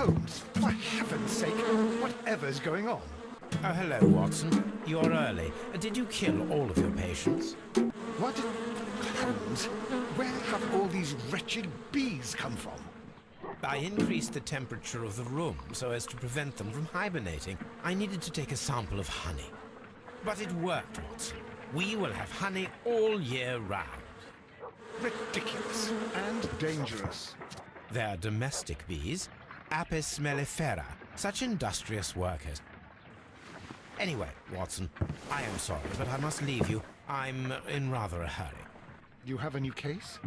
Holmes, for heaven's sake, whatever's going on? Oh, hello, Watson. You're early. Did you kill all of your patients? What? Holmes, where have all these wretched bees come from? I increased the temperature of the room so as to prevent them from hibernating. I needed to take a sample of honey. But it worked, Watson. We will have honey all year round. Ridiculous and dangerous. They're domestic bees, Apis mellifera, such industrious workers. Anyway, Watson, I am sorry, but I must leave you. I'm in rather a hurry. You have a new case?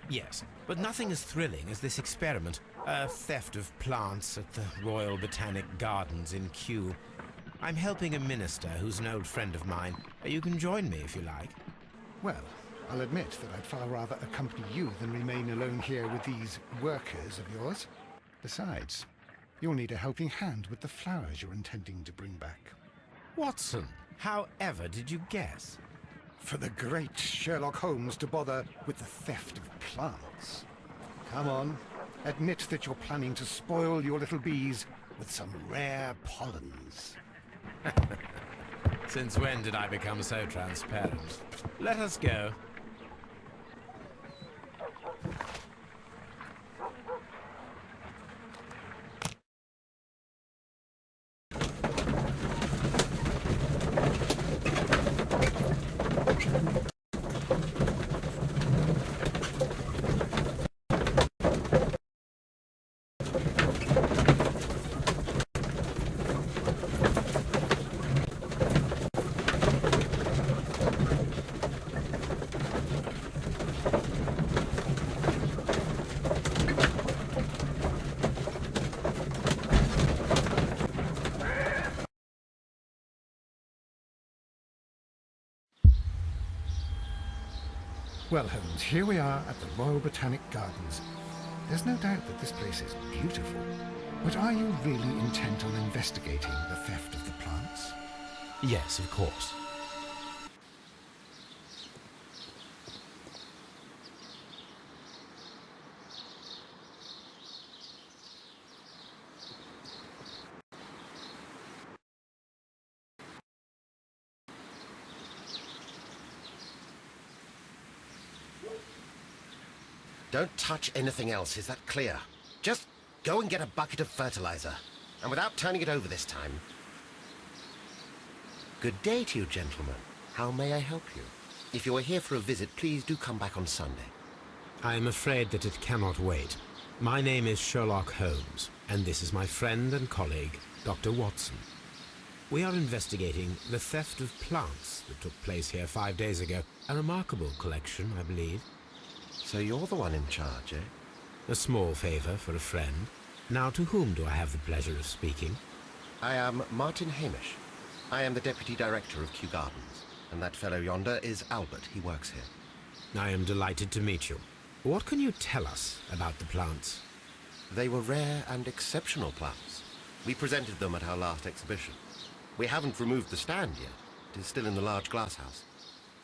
Yes, but nothing as thrilling as this experiment. A theft of plants at the Royal Botanic Gardens in Kew. I'm helping a minister who's an old friend of mine. You can join me if you like. Well, I'll admit that I'd far rather accompany you than remain alone here with these workers of yours. Besides, you'll need a helping hand with the flowers you're intending to bring back. Watson, however did you guess? For the great Sherlock Holmes to bother with the theft of plants. Come on, admit that you're planning to spoil your little bees with some rare pollens. Since when did I become so transparent? Let us go. Well, Holmes, here we are at the Royal Botanic Gardens. There's no doubt that this place is beautiful. But are you really intent on investigating the theft of the plants? Yes, of course. Don't touch anything else, is that clear? Just go and get a bucket of fertilizer. And without turning it over this time. Good day to you, gentlemen. How may I help you? If you are here for a visit, please do come back on Sunday. I am afraid that it cannot wait. My name is Sherlock Holmes, and this is my friend and colleague, Dr. Watson. We are investigating the theft of plants that took place here 5 days ago. A remarkable collection, I believe. So you're the one in charge, eh? A small favor for a friend. Now, to whom do I have the pleasure of speaking? I am Martin Hamish. I am the Deputy Director of Kew Gardens. And that fellow yonder is Albert. He works here. I am delighted to meet you. What can you tell us about the plants? They were rare and exceptional plants. We presented them at our last exhibition. We haven't removed the stand yet. It is still in the large glass house.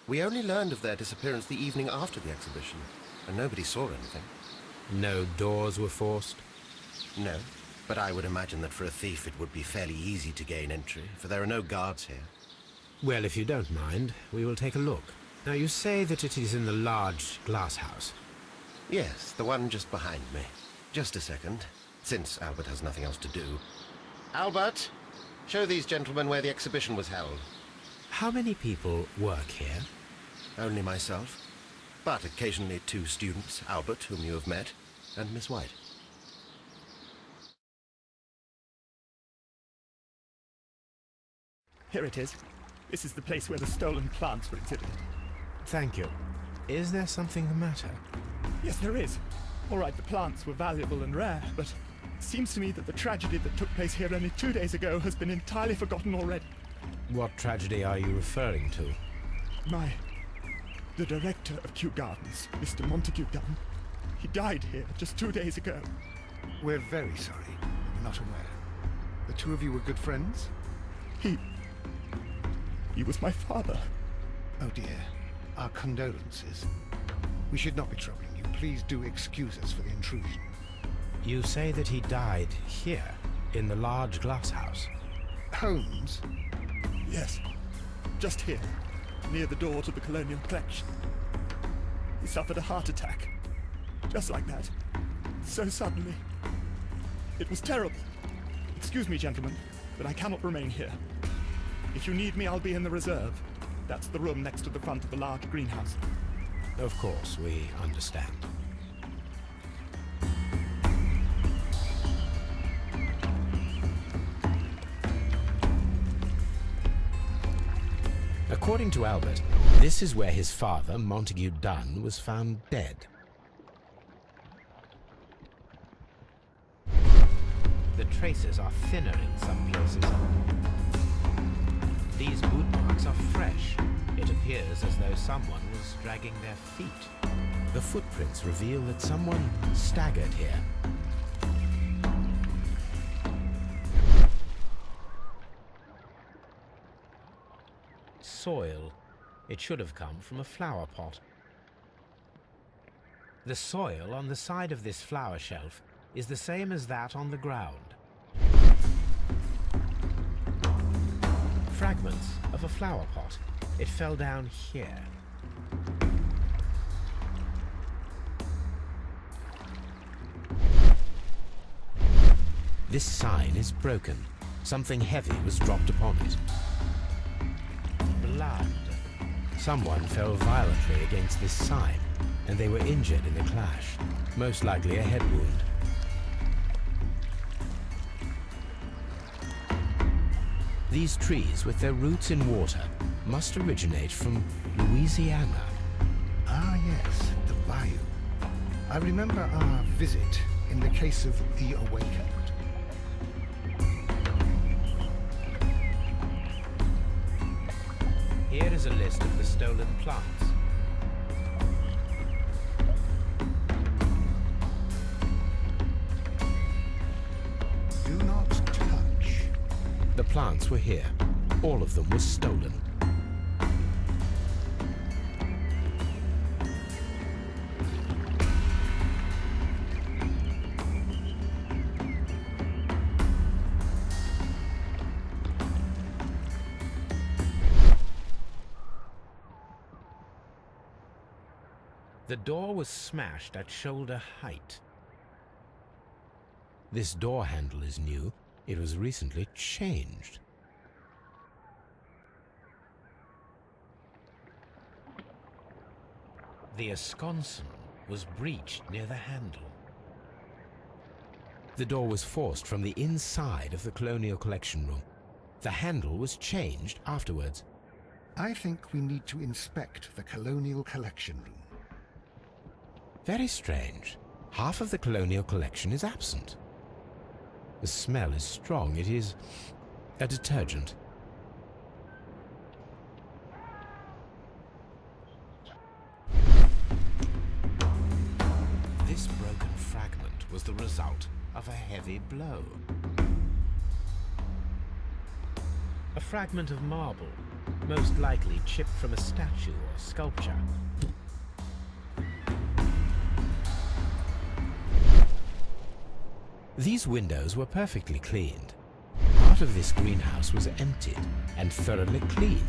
We only learned of their disappearance the evening after the exhibition, and nobody saw anything. No doors were forced? No, but I would imagine that for a thief it would be fairly easy to gain entry, for there are no guards here. Well, if you don't mind, we will take a look. Now, you say that it is in the large glass house. Yes, the one just behind me. Just a second, since Albert has nothing else to do. Albert, show these gentlemen where the exhibition was held. How many people work here? Only myself, but occasionally 2 students, Albert, whom you have met, and Miss White. Here it is. This is the place where the stolen plants were exhibited. Thank you. Is there something the matter? Yes, there is. All right, the plants were valuable and rare, but it seems to me that the tragedy that took place here only 2 days ago has been entirely forgotten already. What tragedy are you referring to? The director of Kew Gardens, Mr. Montague Dunn, he died here just 2 days ago. We're very sorry. We were not aware. The two of you were good friends? He was my father. Oh dear. Our condolences. We should not be troubling you. Please do excuse us for the intrusion. You say that he died here, in the large glass house? Holmes? Yes, just here, near the door to the Colonial Collection. He suffered a heart attack. Just like that. So suddenly. It was terrible. Excuse me, gentlemen, but I cannot remain here. If you need me, I'll be in the reserve. That's the room next to the front of the large greenhouse. Of course, we understand. According to Albert, this is where his father, Montague Dunn, was found dead. The traces are thinner in some places. These boot marks are fresh. It appears as though someone was dragging their feet. The footprints reveal that someone staggered here. Soil. It should have come from a flower pot. The soil on the side of this flower shelf is the same as that on the ground. Fragments of a flower pot. It fell down here. This sign is broken. Something heavy was dropped upon it. Blood. Someone fell violently against this sign, and they were injured in the clash, most likely a head wound. These trees, with their roots in water, must originate from Louisiana. Ah, yes, the bayou. I remember our visit in the case of the Awakened. Here is a list of the stolen plants. Do not touch. The plants were here. All of them were stolen. The door was smashed at shoulder height. This door handle is new. It was recently changed. The esconsson was breached near the handle. The door was forced from the inside of the Colonial Collection room. The handle was changed afterwards. I think we need to inspect the Colonial Collection room. Very strange. Half of the Colonial Collection is absent. The smell is strong. It is a detergent. This broken fragment was the result of a heavy blow. A fragment of marble, most likely chipped from a statue or sculpture. These windows were perfectly cleaned. Part of this greenhouse was emptied and thoroughly cleaned.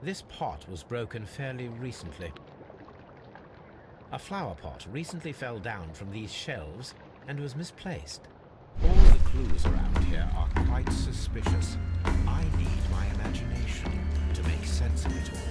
This pot was broken fairly recently. A flower pot recently fell down from these shelves and was misplaced. All the clues around here are quite suspicious. I need my imagination to make sense of it all.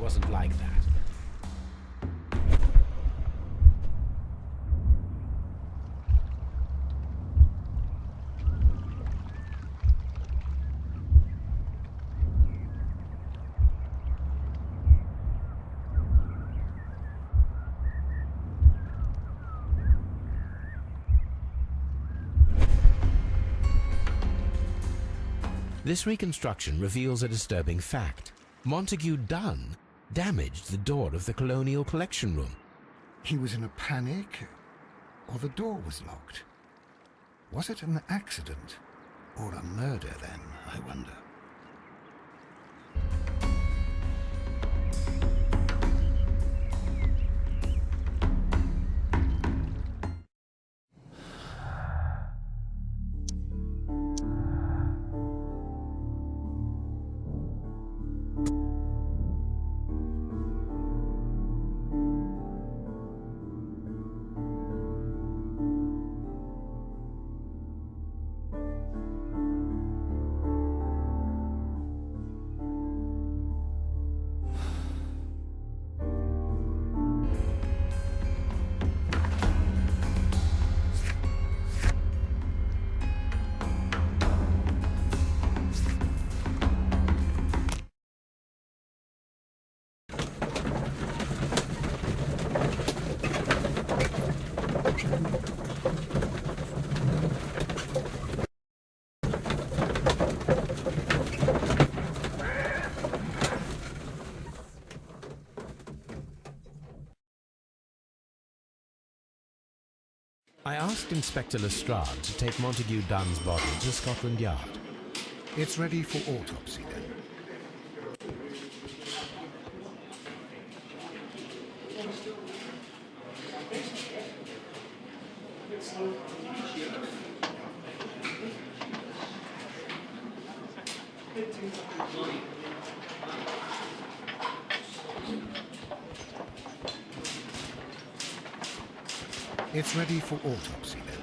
wasn't like that. This reconstruction reveals a disturbing fact. Montague Dunn damaged the door of the Colonial Collection Room. He was in a panic, or the door was locked? Was it an accident, or a murder then, I wonder? I asked Inspector Lestrade to take Montague Dunn's body to Scotland Yard. It's ready for autopsy then. It's ready for autopsy then.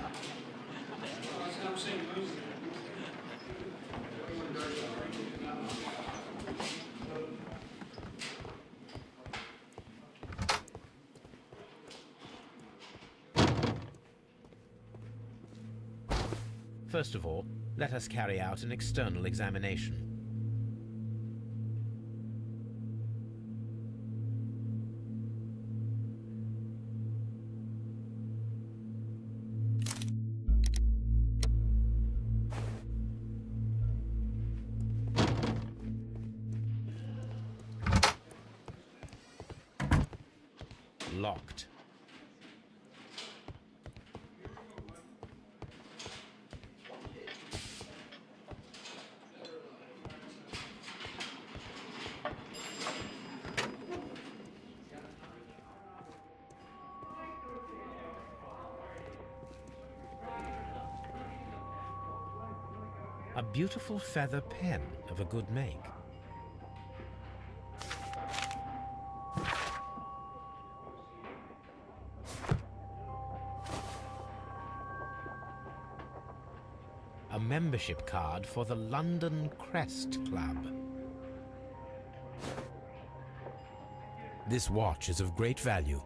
First of all, let us carry out an external examination. Locked. A beautiful feather pen of a good make. A membership card for the London Crest Club. This watch is of great value.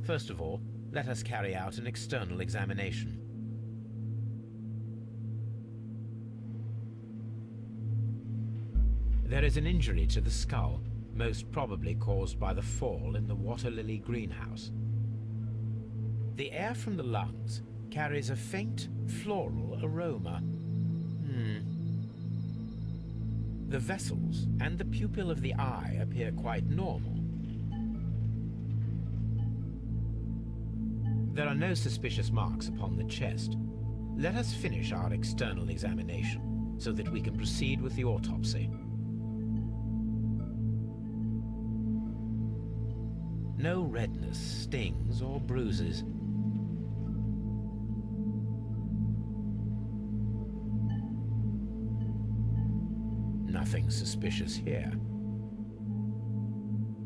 First of all, let us carry out an external examination. There is an injury to the skull, most probably caused by the fall in the water lily greenhouse. The air from the lungs carries a faint floral aroma. The vessels and the pupil of the eye appear quite normal. There are no suspicious marks upon the chest. Let us finish our external examination so that we can proceed with the autopsy. No redness, stings, or bruises. nothing suspicious here.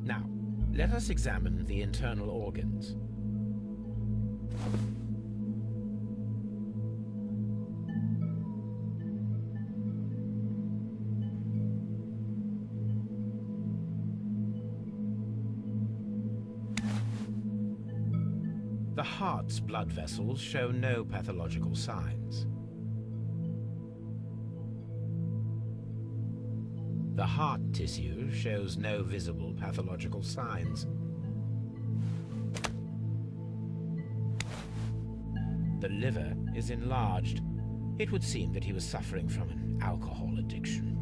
Now, let us examine the internal organs. The heart's blood vessels show no pathological signs. The heart tissue shows no visible pathological signs. The liver is enlarged. It would seem that he was suffering from an alcohol addiction.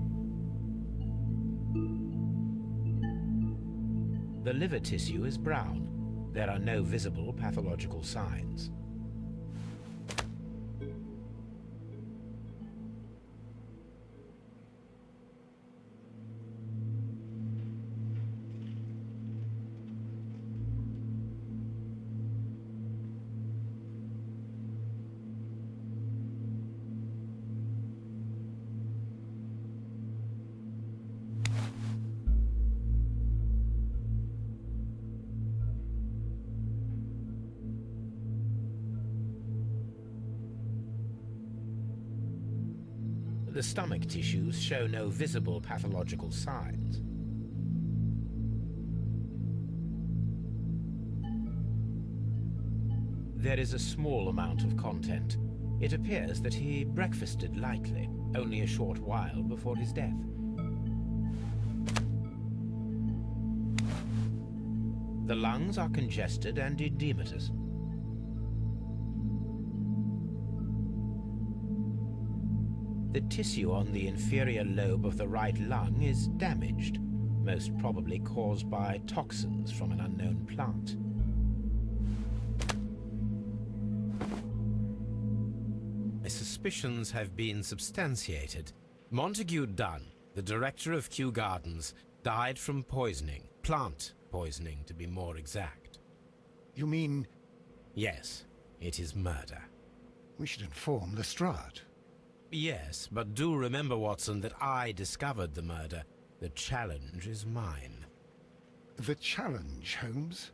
The liver tissue is brown. There are no visible pathological signs. The stomach tissues show no visible pathological signs. There is a small amount of content. It appears that he breakfasted lightly, only a short while before his death. The lungs are congested and edematous. The tissue on the inferior lobe of the right lung is damaged, most probably caused by toxins from an unknown plant. My suspicions have been substantiated. Montague Dunn, the director of Kew Gardens, died from poisoning. Plant poisoning, to be more exact. You mean... Yes, it is murder. We should inform Lestrade. Yes, but do remember, Watson, that I discovered the murder. The challenge is mine. The challenge, Holmes?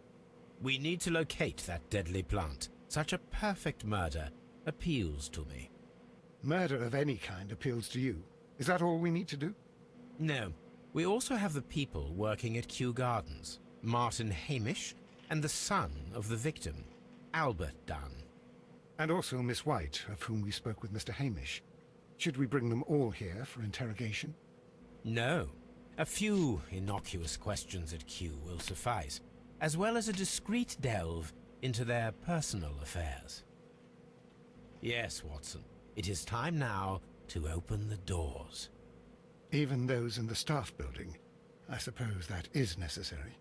We need to locate that deadly plant. Such a perfect murder appeals to me. Murder of any kind appeals to you. Is that all we need to do? No. We also have the people working at Kew Gardens. Martin Hamish and the son of the victim, Albert Dunn. And also Miss White, of whom we spoke with Mr. Hamish. Should we bring them all here for interrogation? No. A few innocuous questions at Kew will suffice, as well as a discreet delve into their personal affairs. Yes, Watson, it is time now to open the doors. Even those in the staff building? I suppose that is necessary.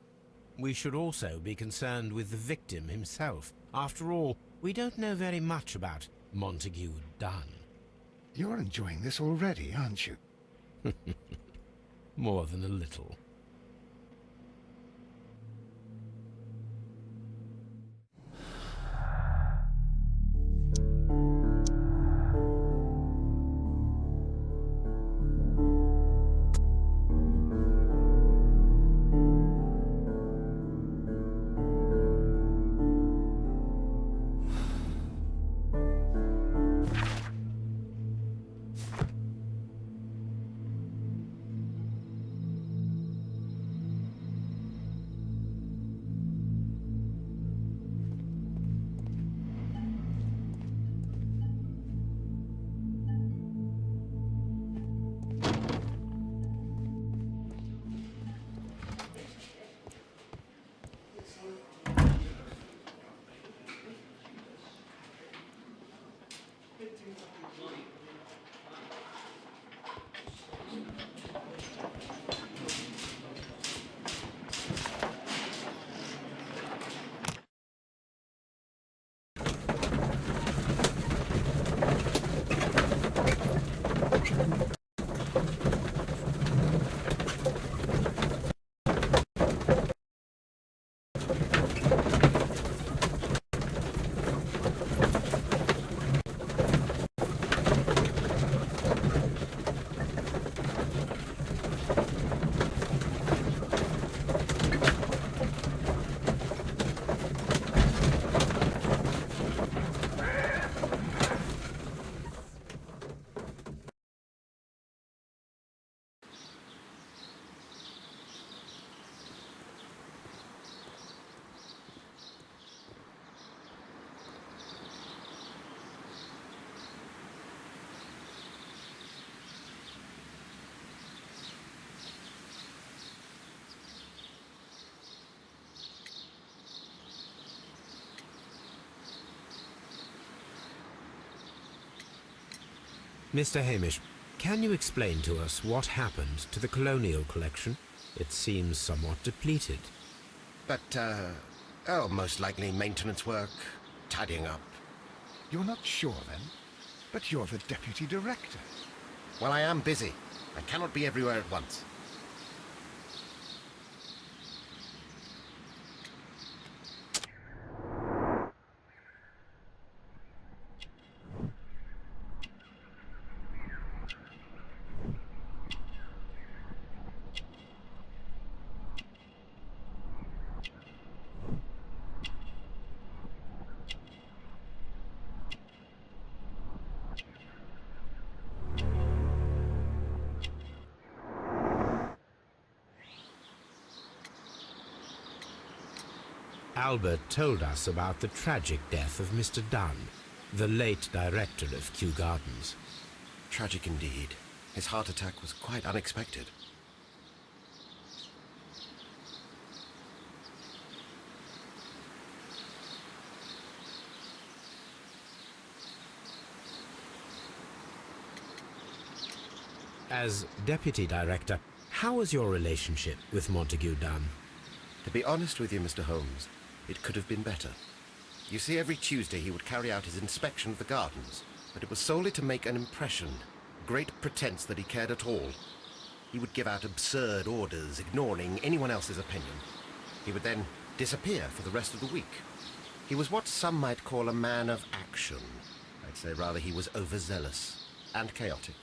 We should also be concerned with the victim himself. After all, we don't know very much about Montague Dunn. You're enjoying this already, aren't you? More than a little. Mr. Hamish, can you explain to us what happened to the colonial collection? It seems somewhat depleted. But, most likely maintenance work, tidying up. You're not sure, then? But you're the deputy director. Well, I am busy. I cannot be everywhere at once. Albert told us about the tragic death of Mr. Dunn, the late director of Kew Gardens. Tragic indeed. His heart attack was quite unexpected. As deputy director, how was your relationship with Montague Dunn? To be honest with you, Mr. Holmes, it could have been better. You see, every Tuesday he would carry out his inspection of the gardens, but it was solely to make an impression, great pretense that he cared at all. He would give out absurd orders, ignoring anyone else's opinion. He would then disappear for the rest of the week. He was what some might call a man of action. I'd say rather he was overzealous and chaotic.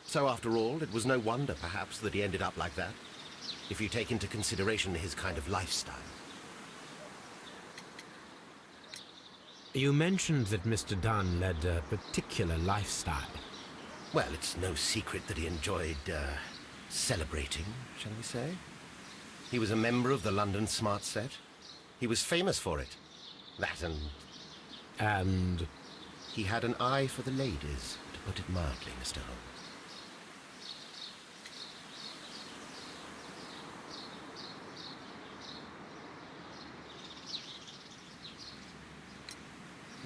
So after all, it was no wonder, perhaps, that he ended up like that, if you take into consideration his kind of lifestyle. You mentioned that Mr. Dunn led a particular lifestyle. Well, it's no secret that he enjoyed, celebrating, shall we say? He was a member of the London Smart Set. He was famous for it. That And? He had an eye for the ladies, to put it mildly, Mr. Holmes.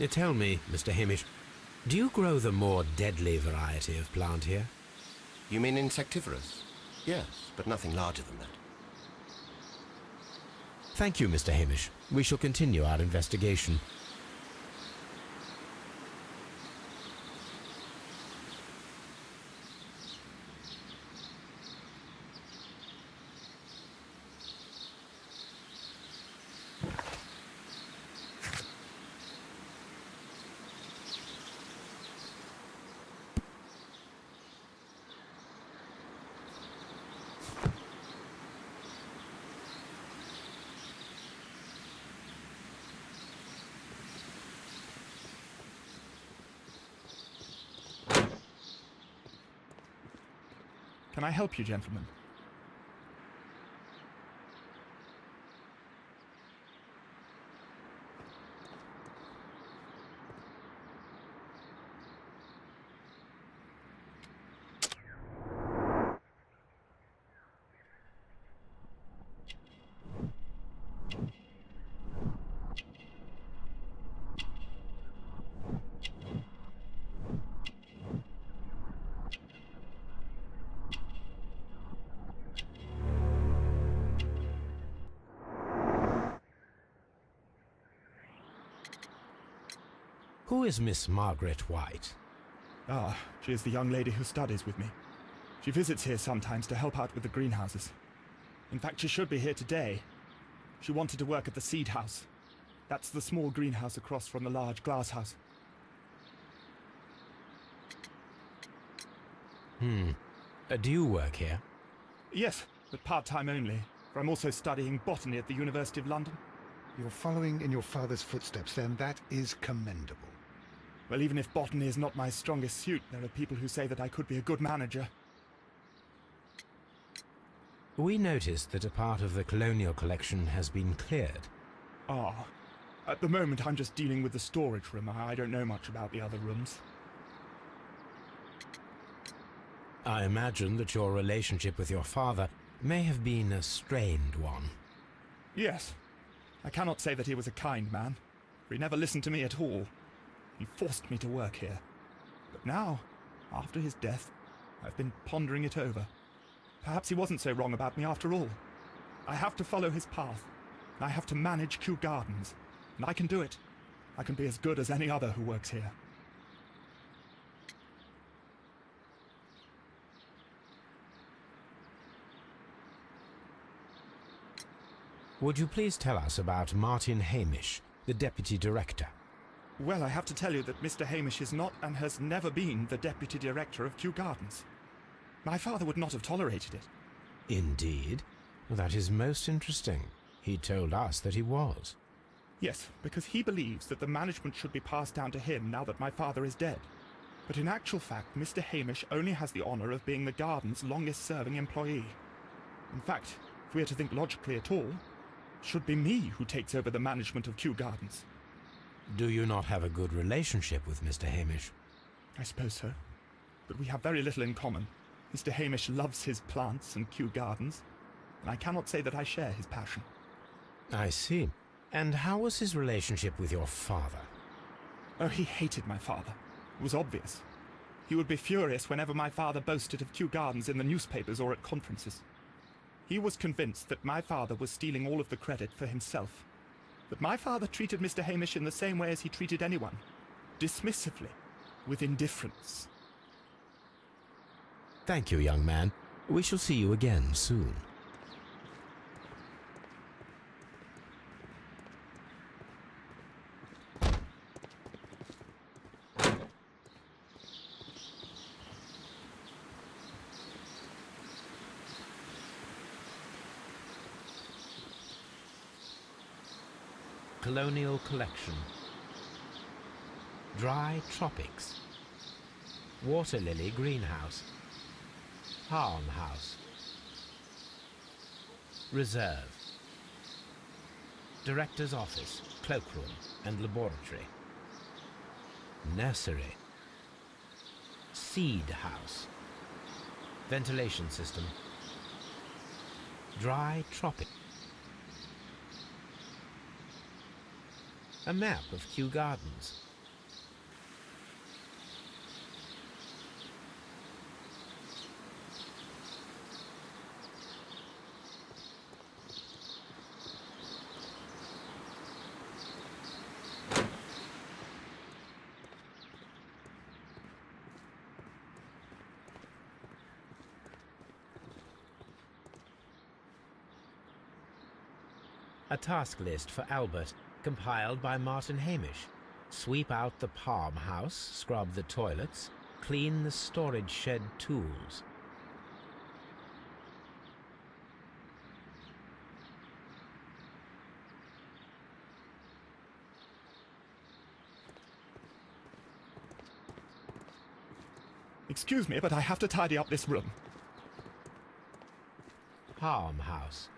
Tell me, Mr. Hamish, do you grow the more deadly variety of plant here? You mean insectivorous? Yes, but nothing larger than that. Thank you, Mr. Hamish. We shall continue our investigation. Can I help you, gentlemen? Who is Miss Margaret White? Ah, she is the young lady who studies with me. She visits here sometimes to help out with the greenhouses. In fact, she should be here today. She wanted to work at the seed house. That's the small greenhouse across from the large glass house. Do you work here? Yes, but part-time only, for I'm also studying botany at the University of London. You're following in your father's footsteps, then. That is commendable. Well, even if botany is not my strongest suit, there are people who say that I could be a good manager. We noticed that a part of the colonial collection has been cleared. Ah, at the moment I'm just dealing with the storage room. I don't know much about the other rooms. I imagine that your relationship with your father may have been a strained one. Yes. I cannot say that he was a kind man, for he never listened to me at all. He forced me to work here. But now, After his death, I've been pondering it over. Perhaps he wasn't so wrong about me after all. I have to follow his path. I have to manage Kew Gardens. And I can do it. I can be as good as any other who works here. Would you please tell us about Martin Hamish, the Deputy Director? Well, I have to tell you that Mr. Hamish is not and has never been the Deputy Director of Kew Gardens. My father would not have tolerated it. Indeed? Well, that is most interesting. He told us that he was. Yes, because he believes that the management should be passed down to him now that my father is dead. But in actual fact, Mr. Hamish only has the honour of being the garden's longest-serving employee. In fact, if we are to think logically at all, it should be me who takes over the management of Kew Gardens. Do you not have a good relationship with Mr. Hamish? I suppose so. But we have very little in common. Mr. Hamish loves his plants and Kew Gardens, and I cannot say that I share his passion. I see. And how was his relationship with your father? Oh, he hated my father. It was obvious. He would be furious whenever my father boasted of Kew Gardens in the newspapers or at conferences. He was convinced that my father was stealing all of the credit for himself. But my father treated Mr. Hamish in the same way as he treated anyone. Dismissively. With indifference. Thank you, young man. We shall see you again soon. Colonial Collection. Dry Tropics. Water Lily Greenhouse. Harm House. Reserve. Director's Office, Cloakroom and Laboratory. Nursery. Seed House. Ventilation System. Dry Tropic. A map of Kew Gardens. A task list for Albert, compiled by Martin Hamish. Sweep out the palm house, scrub the toilets, clean the storage shed tools. Excuse me, but I have to tidy up this room. Harm House.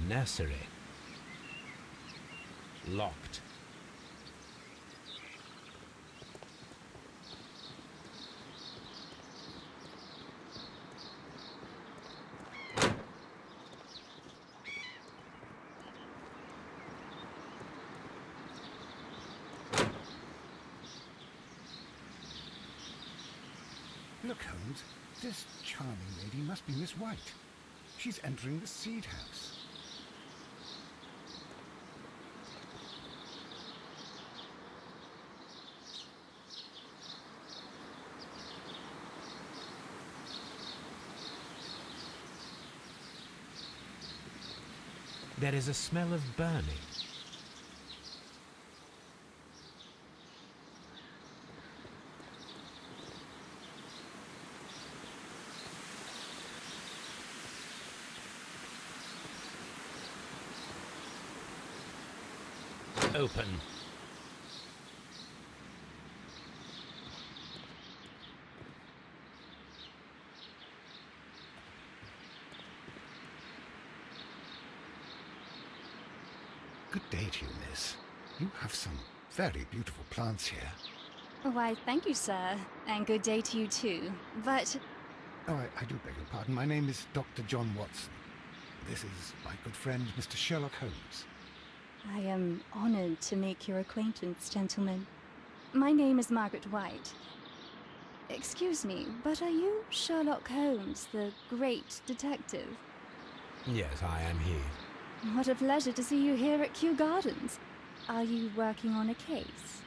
Nursery. Locked. Look, Holmes, this charming lady must be Miss White. She's entering the seed house. There is a smell of burning. open. Good day to you, miss. You have some very beautiful plants here. Why, thank you, sir. And good day to you, too. But Oh, I do beg your pardon. My name is Dr. John Watson. This is my good friend, Mr. Sherlock Holmes. I am honored to make your acquaintance, gentlemen. My name is Margaret White. Excuse me, but are you Sherlock Holmes, the great detective? Yes, I am he. What a pleasure to see you here at Kew Gardens. Are you working on a case?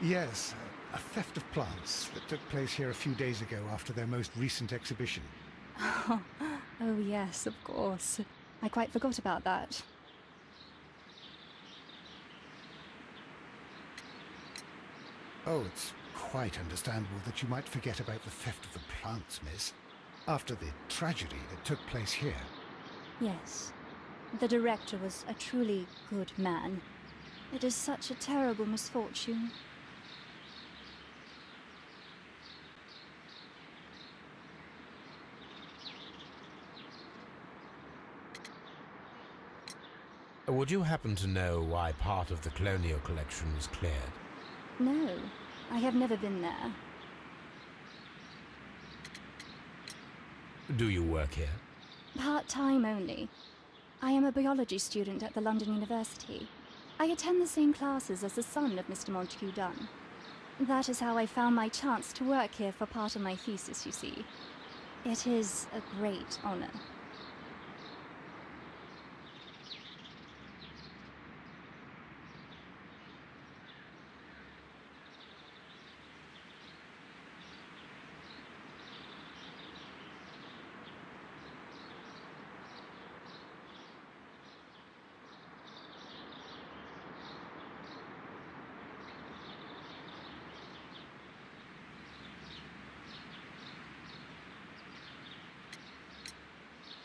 Yes, a theft of plants that took place here a few days ago after their most recent exhibition. Oh, yes, of course. I quite forgot about that. Oh, it's quite understandable that you might forget about the theft of the plants, miss. After the tragedy that took place here. Yes. The director was a truly good man. It is such a terrible misfortune. Would you happen to know why part of the colonial collection was cleared? No, I have never been there. Do you work here? Part-time only. I am a biology student at the London University. I attend the same classes as the son of Mr. Montague Dunn. That is how I found my chance to work here for part of my thesis, you see. It is a great honor.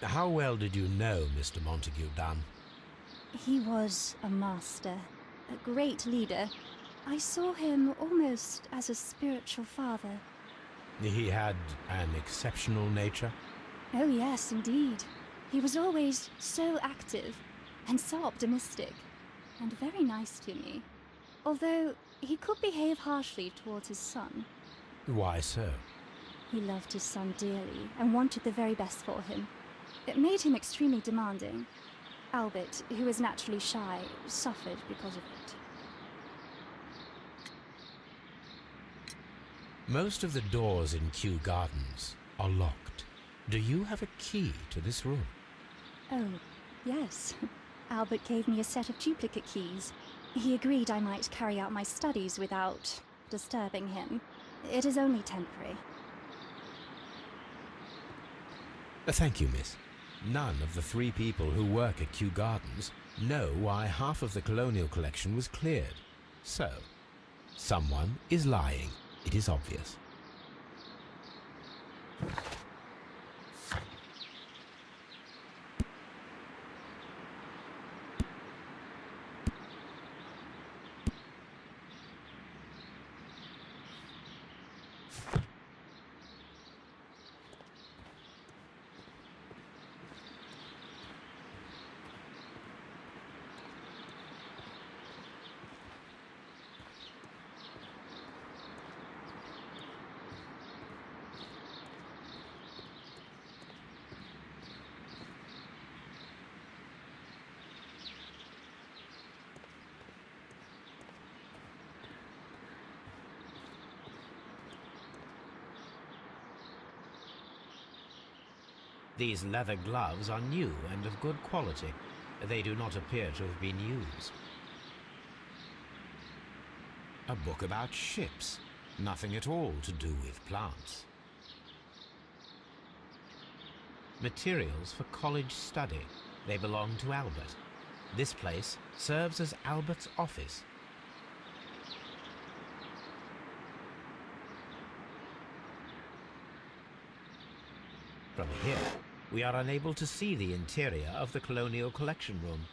How well did you know Mr. Montague Dunn? He was a master, a great leader. I saw him almost as a spiritual father. He had an exceptional nature? Oh yes, indeed. He was always so active and so optimistic and very nice to me. Although he could behave harshly towards his son. Why so? He loved his son dearly and wanted the very best for him. It made him extremely demanding. Albert, who is naturally shy, suffered because of it. Most of the doors in Kew Gardens are locked. Do you have a key to this room? Oh, yes. Albert gave me a set of duplicate keys. He agreed I might carry out my studies without disturbing him. It is only temporary. Thank you, miss. None of the 3 people who work at Kew Gardens know why half of the colonial collection was cleared. So, someone is lying. It is obvious. These leather gloves are new and of good quality. They do not appear to have been used. A book about ships. Nothing at all to do with plants. Materials for college study. They belong to Albert. This place serves as Albert's office. From here, we are unable to see the interior of the Colonial Collection Room.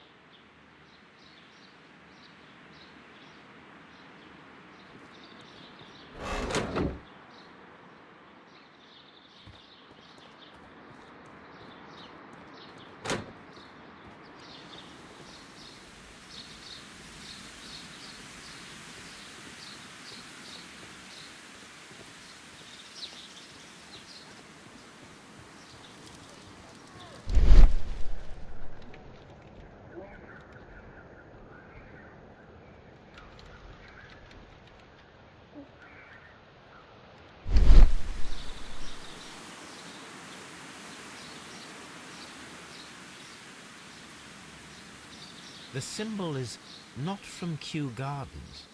The symbol is not from Kew Gardens.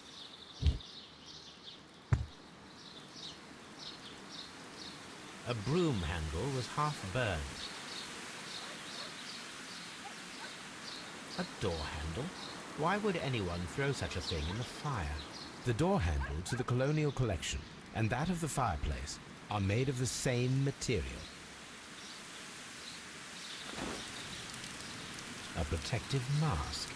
A broom handle was half burned. A door handle? Why would anyone throw such a thing in the fire? The door handle to the Colonial Collection and that of the fireplace are made of the same material. A protective mask.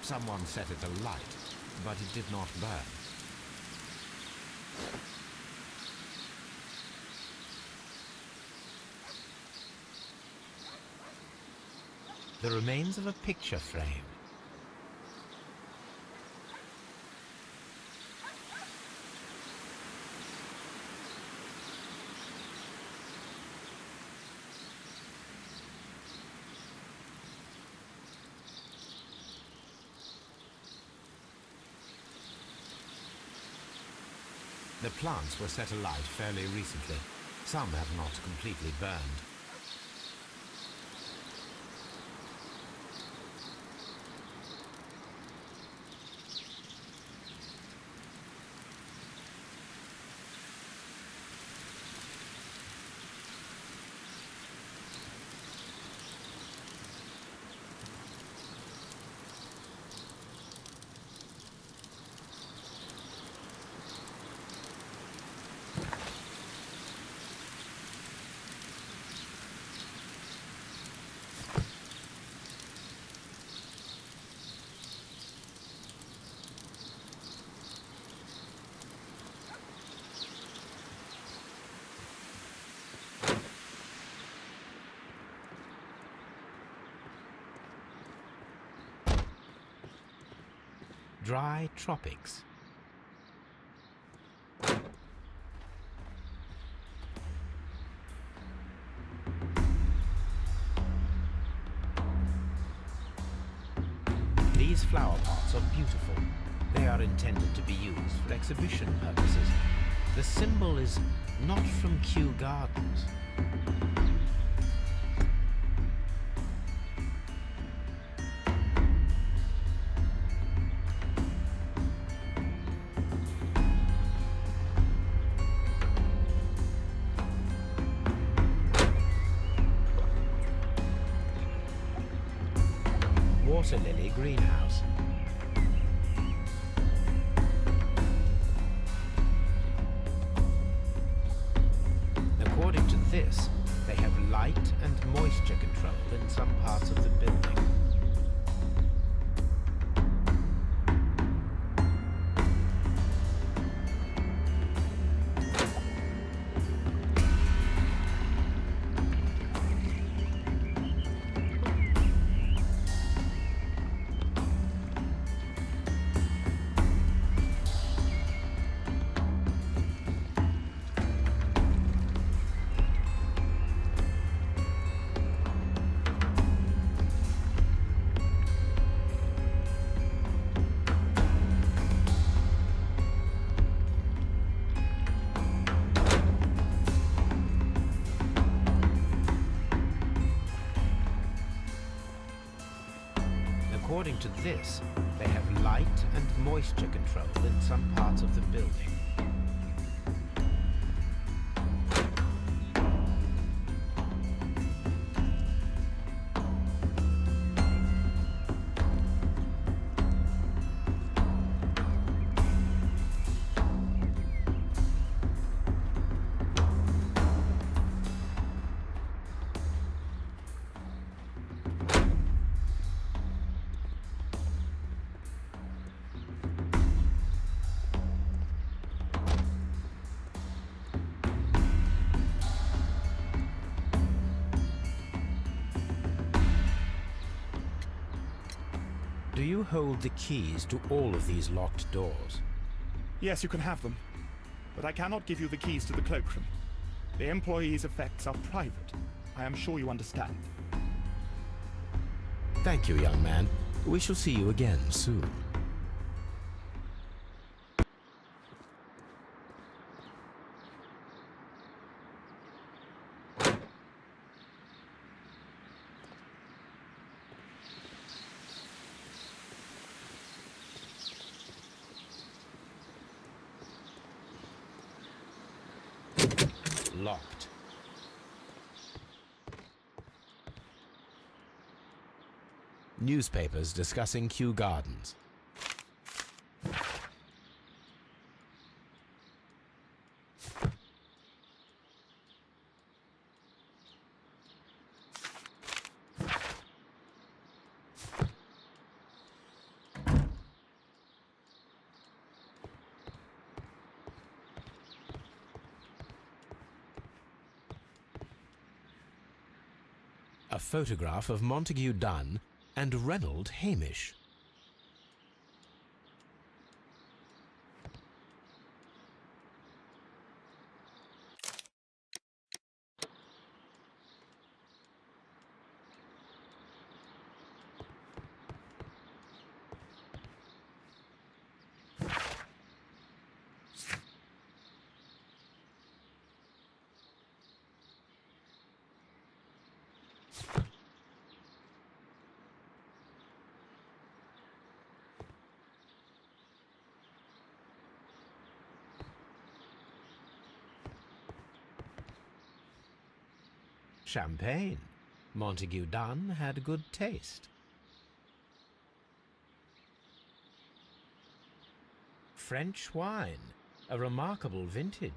Someone set it alight, but it did not burn. The remains of a picture frame. The plants were set alight fairly recently. Some have not completely burned. Dry tropics. These flower pots are beautiful. They are intended to be used for exhibition purposes. The symbol is not from Kew Gardens. Water lily greenhouse. this, they have light and moisture control in some parts of the building. According to this, they have light and moisture control in some parts of the building. Do you hold the keys to all of these locked doors? Yes, you can have them. But I cannot give you the keys to the cloakroom. The employees' effects are private. I am sure you understand. Thank you, young man. We shall see you again soon. Locked. Newspapers discussing Kew Gardens. A photograph of Montague Dunn and Reynold Hamish. Champagne. Montague Dunn had good taste. French wine, a remarkable vintage.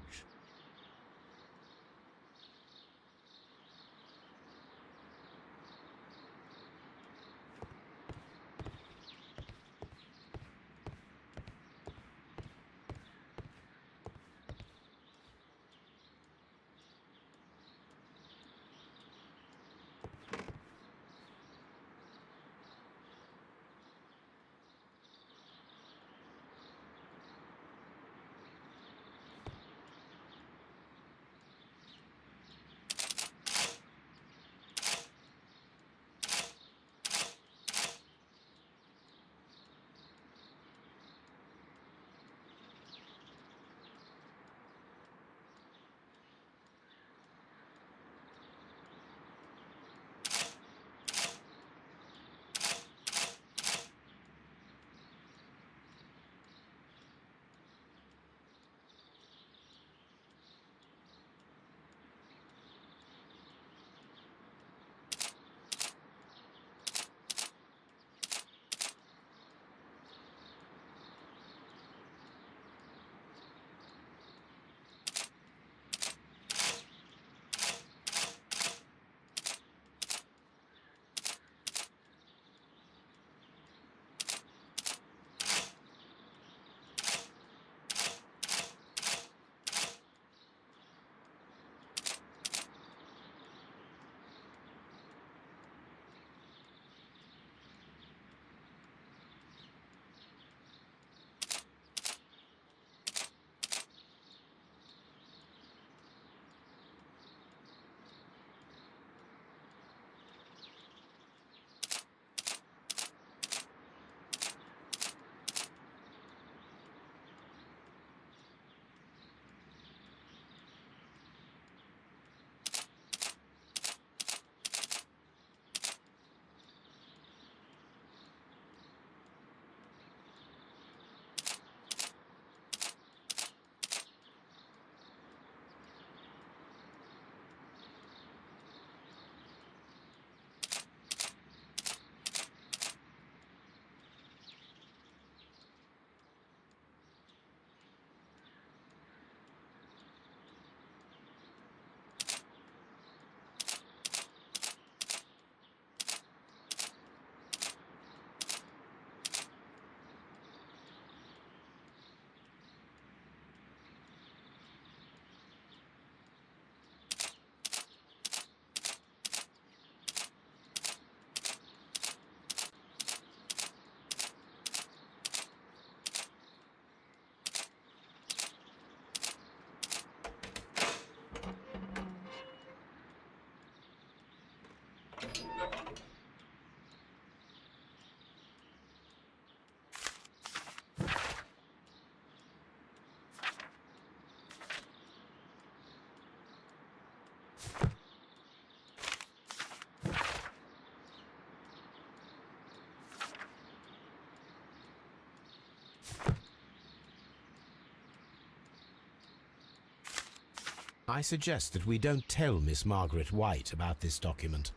I suggest that we don't tell Miss Margaret White about this document.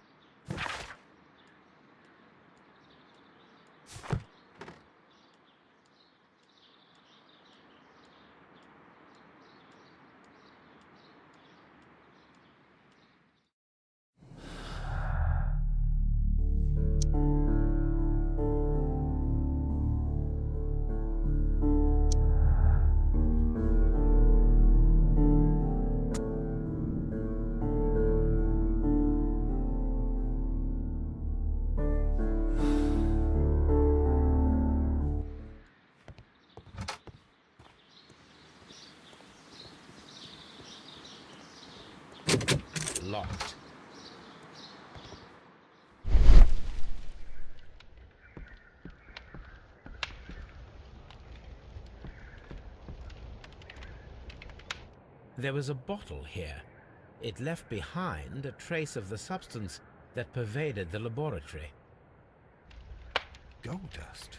Locked. There was a bottle here. It left behind a trace of the substance that pervaded the laboratory. Gold dust?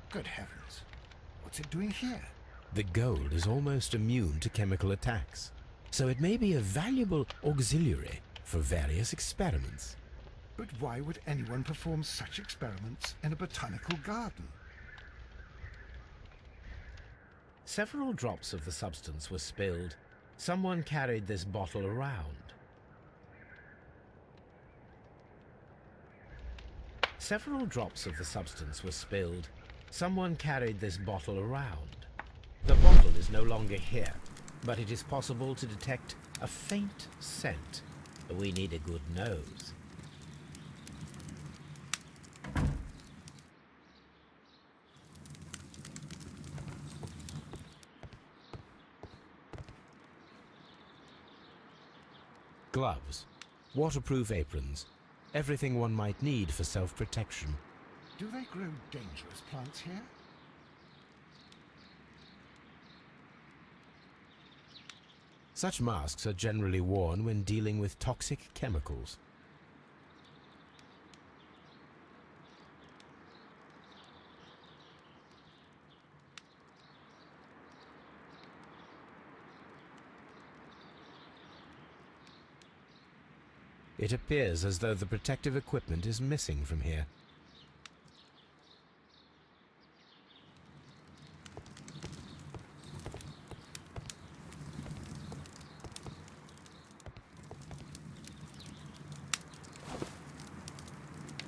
Good heavens. What's it doing here? The gold is almost immune to chemical attacks, so it may be a valuable auxiliary for various experiments. But why would anyone perform such experiments in a botanical garden? Several drops of the substance were spilled. Someone carried this bottle around. Several drops of the substance were spilled. Someone carried this bottle around. The bottle is no longer here, but it is possible to detect a faint scent. We need a good nose. Gloves, waterproof aprons, everything one might need for self-protection. Do they grow dangerous plants here? Such masks are generally worn when dealing with toxic chemicals. It appears as though the protective equipment is missing from here.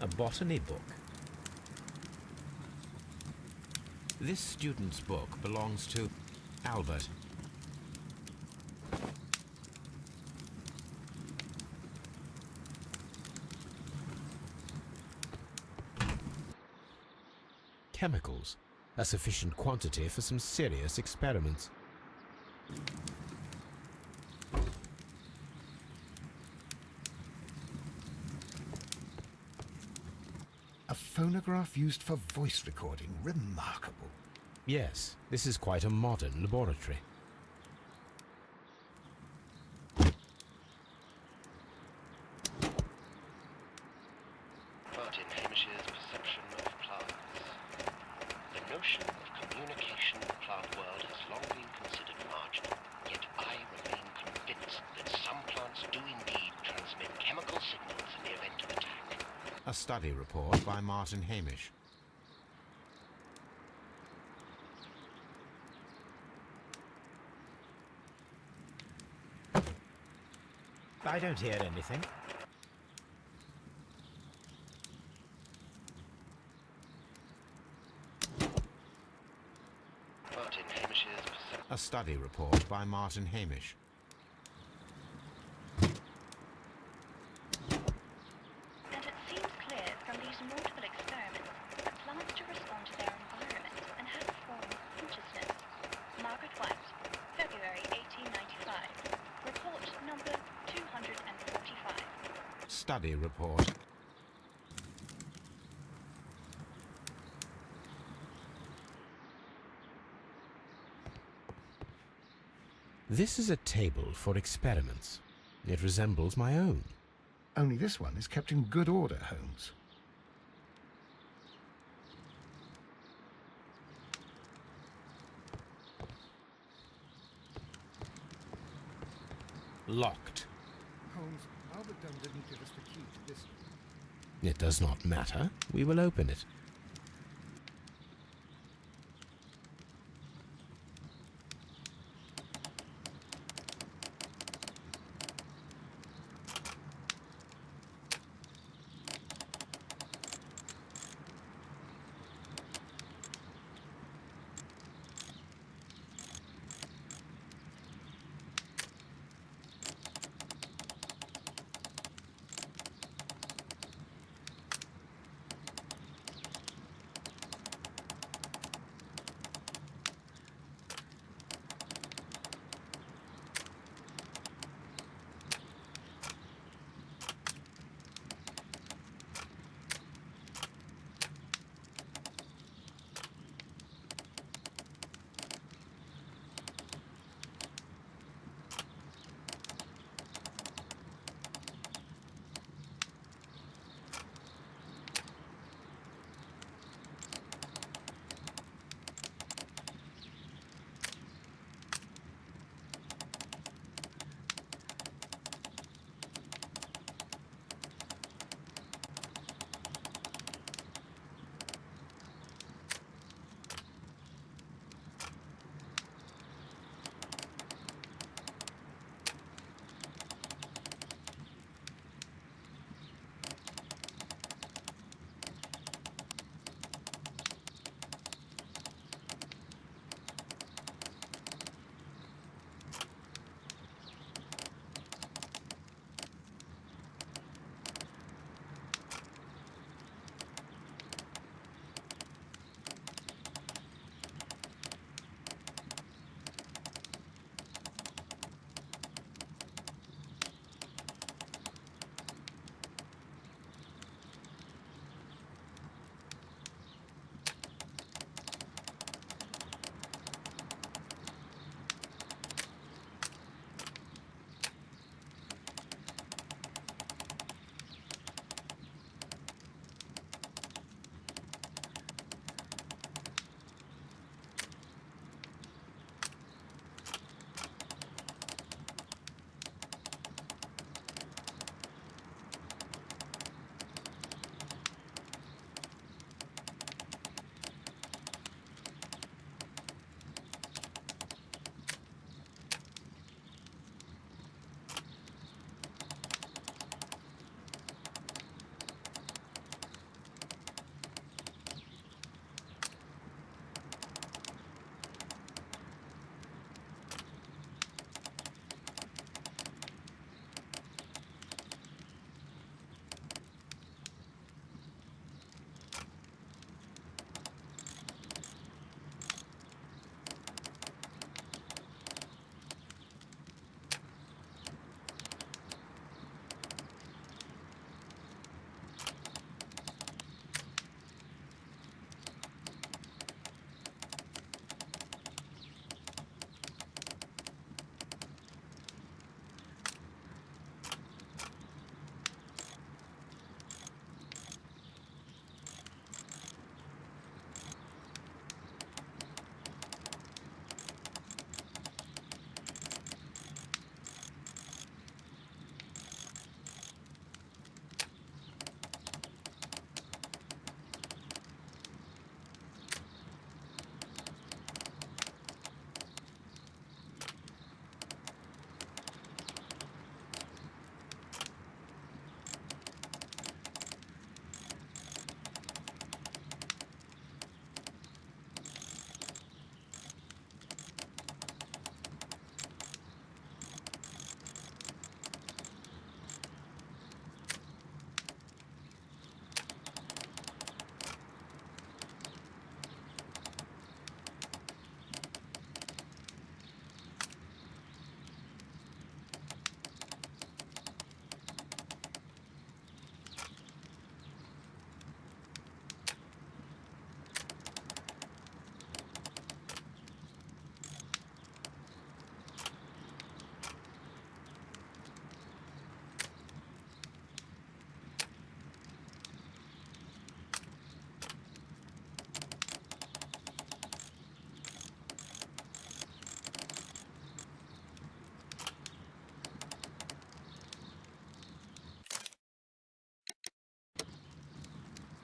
A botany book. This student's book belongs to Albert. Chemicals, a sufficient quantity for some serious experiments. A phonograph used for voice recording. Remarkable. Yes, this is quite a modern laboratory. Martin Hamish's perception of plants. The notion of communication in the plant world has long been considered marginal, yet I remain convinced that some plants do indeed transmit chemical signals in the event of attack. A study report by Martin Hamish. I don't hear anything. Martin Hamish's A study report by Martin Hamish. And it seems clear from these multiple experiments that plants do respond to their environment and have a form of consciousness. Margaret White, February 1895. Report number 245. Study report. This is a table for experiments. It resembles my own. Only this one is kept in good order, Holmes. Locked. Holmes, Albert Dunn didn't give us the key to this. It does not matter. We will open it.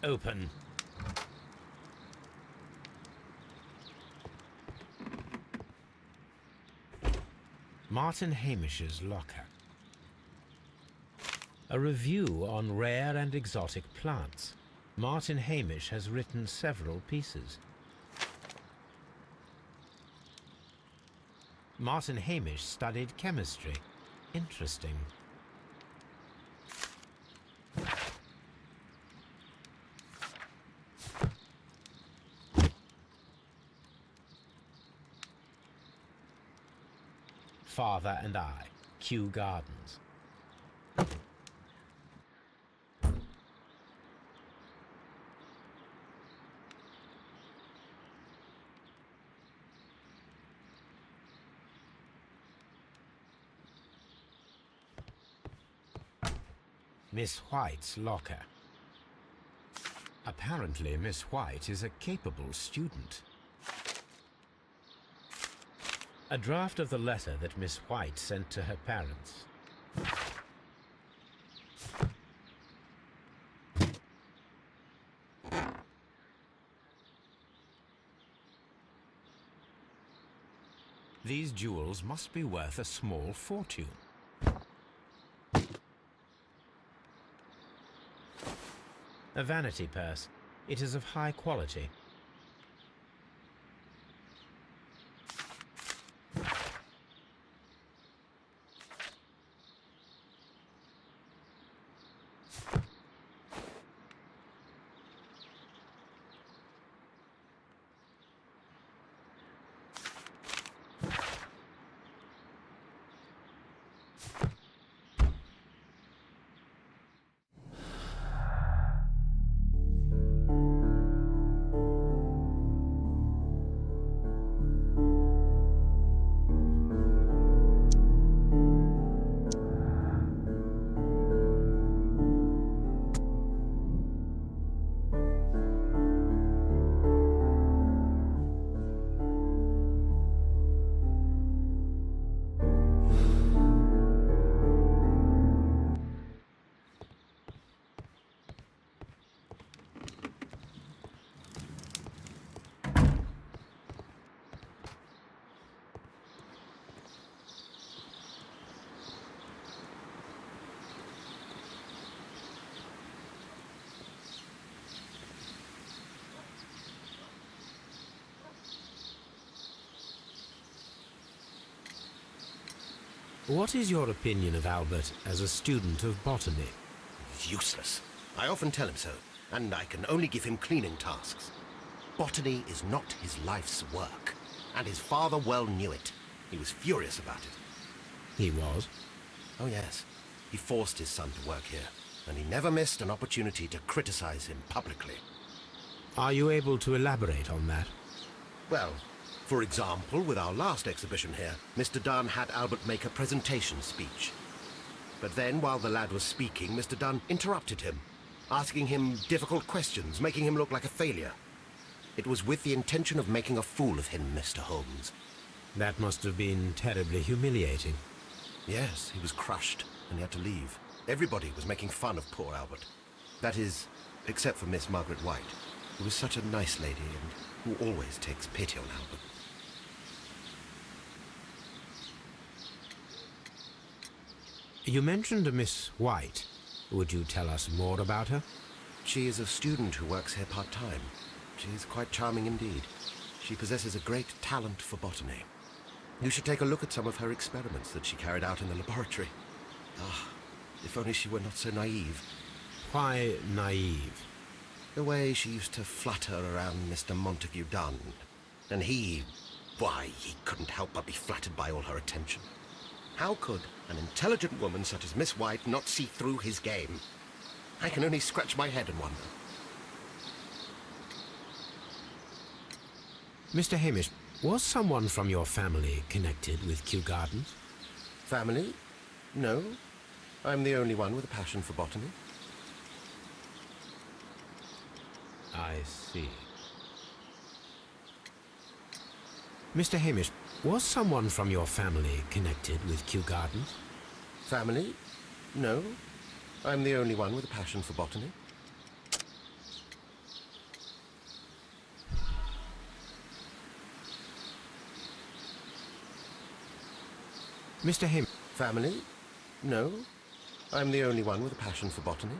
Open. Martin Hamish's locker. A review on rare and exotic plants. Martin Hamish has written several pieces. Martin Hamish studied chemistry. Interesting. Father and I, Kew Gardens. Miss White's locker. Apparently, Miss White is a capable student. A draft of the letter that Miss White sent to her parents. These jewels must be worth a small fortune. A vanity purse. It is of high quality. What is your opinion of Albert as a student of botany? He's useless. I often tell him so, and I can only give him cleaning tasks. Botany is not his life's work, and his father well knew it. He was furious about it. He was? Oh yes, he forced his son to work here, and he never missed an opportunity to criticize him publicly. Are you able to elaborate on that? Well, for example, with our last exhibition here, Mr. Dunn had Albert make a presentation speech. But then, while the lad was speaking, Mr. Dunn interrupted him, asking him difficult questions, making him look like a failure. It was with the intention of making a fool of him, Mr. Holmes. That must have been terribly humiliating. Yes, he was crushed, and he had to leave. Everybody was making fun of poor Albert. That is, except for Miss Margaret White, who was such a nice lady and who always takes pity on Albert. You mentioned a Miss White. Would you tell us more about her? She is a student who works here part-time. She is quite charming indeed. She possesses a great talent for botany. You should take a look at some of her experiments that she carried out in the laboratory. Ah, if only she were not so naive. Why naive? The way she used to flutter around Mr. Montague Dunn. And why, he couldn't help but be flattered by all her attention. How could an intelligent woman such as Miss White not see through his game? I can only scratch my head and wonder. Mr. Hamish, was someone from your family connected with Kew Gardens? Family? No. I'm the only one with a passion for botany. I see. Mr. Hamish, was someone from your family connected with Kew Gardens? Family? No. I'm the only one with a passion for botany. Mr. Hamish. Family? No. I'm the only one with a passion for botany.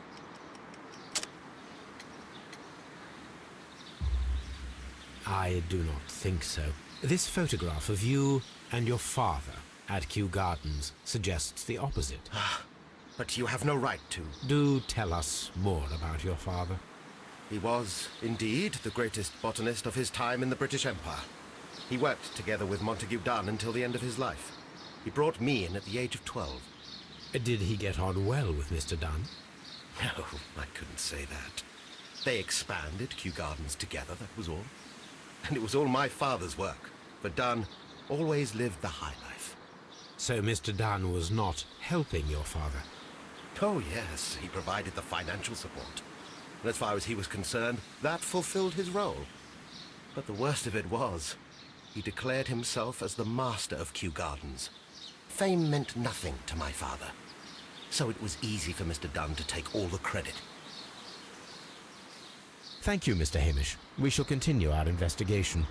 I do not think so. This photograph of you and your father at Kew Gardens suggests the opposite. But you have no right to. Do tell us more about your father. He was, indeed, the greatest botanist of his time in the British Empire. He worked together with Montague Dunn until the end of his life. He brought me in at the age of 12. Did he get on well with Mr. Dunn? No, I couldn't say that. They expanded Kew Gardens together, that was all. And it was all my father's work. But Dunn always lived the high life. So Mr. Dunn was not helping your father? Oh, yes, he provided the financial support. And as far as he was concerned, that fulfilled his role. But the worst of it was, he declared himself as the master of Kew Gardens. Fame meant nothing to my father. So it was easy for Mr. Dunn to take all the credit. Thank you, Mr. Hamish. We shall continue our investigation.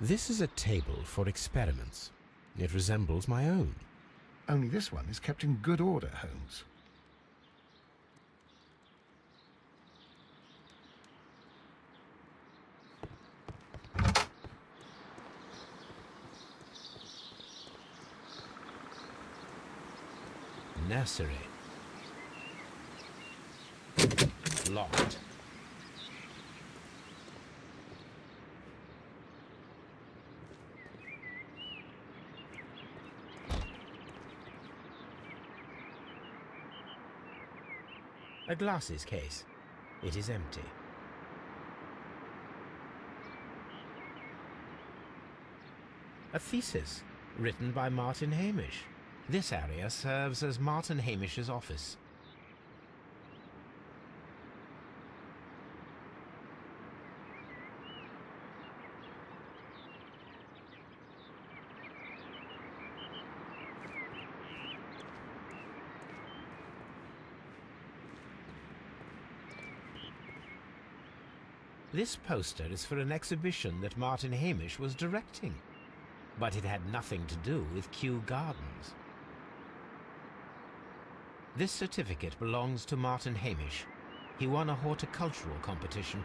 This is a table for experiments. It resembles my own. Only this one is kept in good order, Holmes. Nursery. Locked. A glasses case. It is empty. A thesis written by Martin Hamish. This area serves as Martin Hamish's office. This poster is for an exhibition that Martin Hamish was directing, but it had nothing to do with Kew Gardens. This certificate belongs to Martin Hamish. He won a horticultural competition.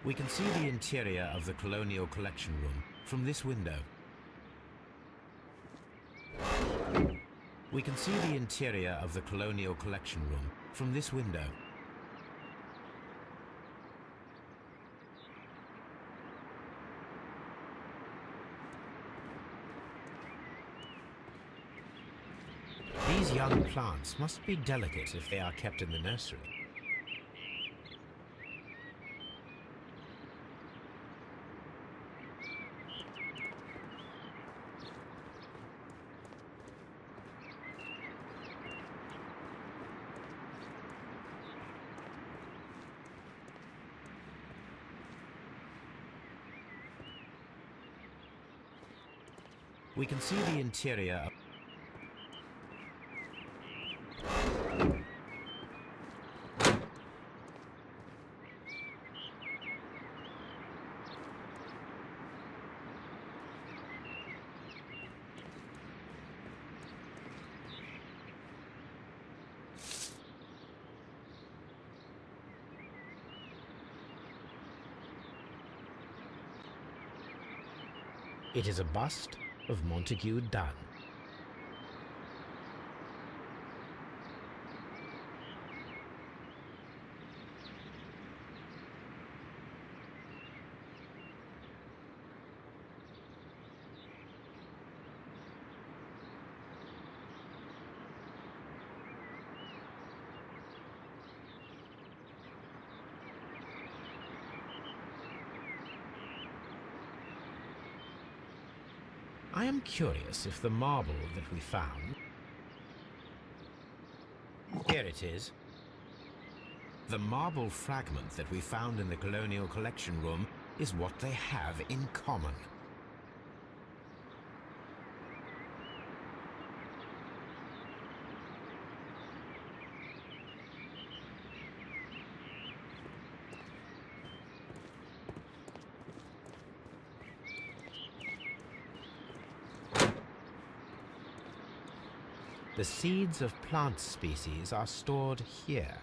We can see the interior of the Colonial Collection Room from this window. We can see the interior of the Colonial Collection Room from this window. These young plants must be delicate if they are kept in the nursery. We can see the interior of It is a bust of Montague Dunn. I am curious if the marble that we found... Here it is. The marble fragment that we found in the Colonial Collection Room is what they have in common. The seeds of plant species are stored here.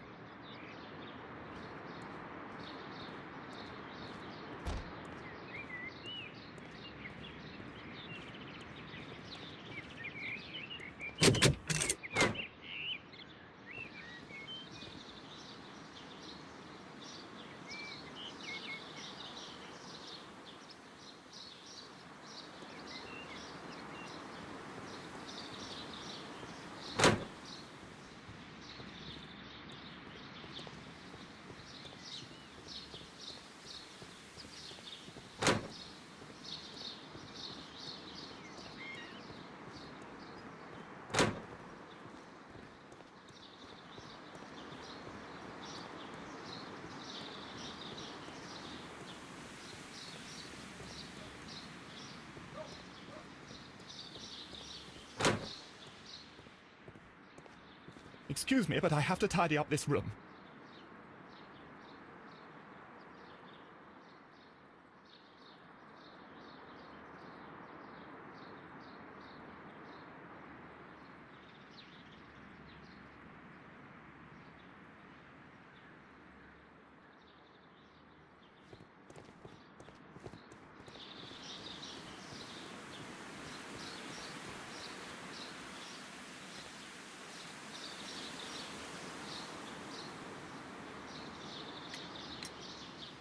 Excuse me, but I have to tidy up this room.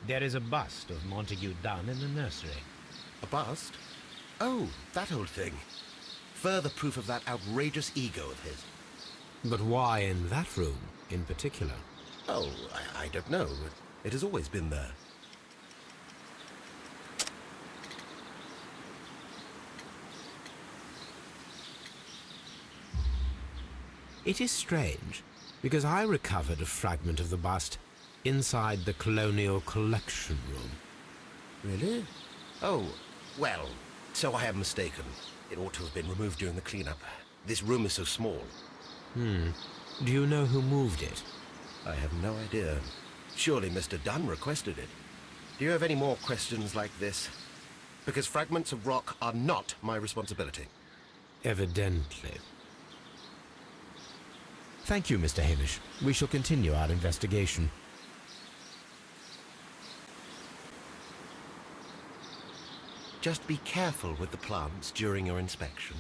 There is a bust of Montague Dunn in the nursery. A bust? Oh, that old thing. Further proof of that outrageous ego of his. But why in that room in particular? Oh, I don't know. It has always been there. It is strange, because I recovered a fragment of the bust inside the Colonial Collection Room. Really? Oh, well, so I am mistaken. It ought to have been removed during the cleanup. This room is so small. Do you know who moved it? I have no idea. Surely Mr. Dunn requested it. Do you have any more questions like this? Because fragments of rock are not my responsibility. Evidently. Thank you, Mr. Hamish. We shall continue our investigation. Just be careful with the plants during your inspection.